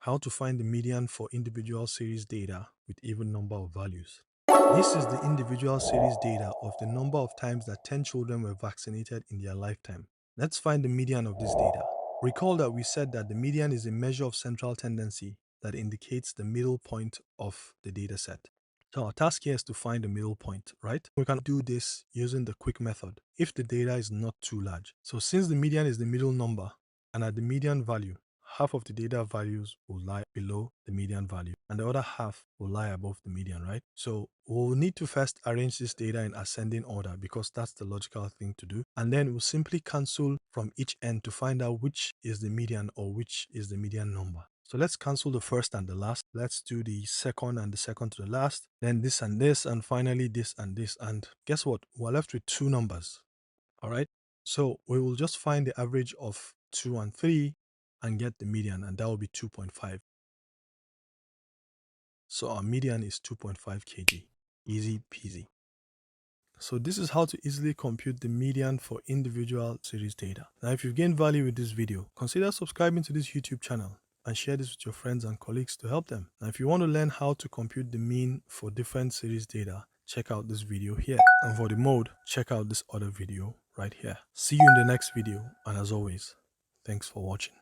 How to find the median for individual series data with even number of values. This is the individual series data of the number of times that 10 children were vaccinated in their lifetime. Let's find the median of this data. Recall that we said that the median is a measure of central tendency that indicates the middle point of the data set. So our task here is to find the middle point, right? We can do this using the quick method if the data is not too large. So since the median is the middle number, and at the median value, half of the data values will lie below the median value and the other half will lie above the median, right? So we'll need to first arrange this data in ascending order because that's the logical thing to do. And then we'll simply cancel from each end to find out which is the median or which is the median number. So let's cancel the first and the last. Let's do the second and the second to the last. Then this, and finally this and this. And guess what? We're left with two numbers. All right. So we will just find the average of 2 and 3 and get the median, and that will be 2.5. So our median is 2.5 kg. Easy peasy. So this is how to easily compute the median for individual series data. Now, if you've gained value with this video, consider subscribing to this YouTube channel and share this with your friends and colleagues to help them. Now, if you want to learn how to compute the mean for different series data, check out this video here. And for the mode, check out this other video right here. See you in the next video. And as always, thanks for watching.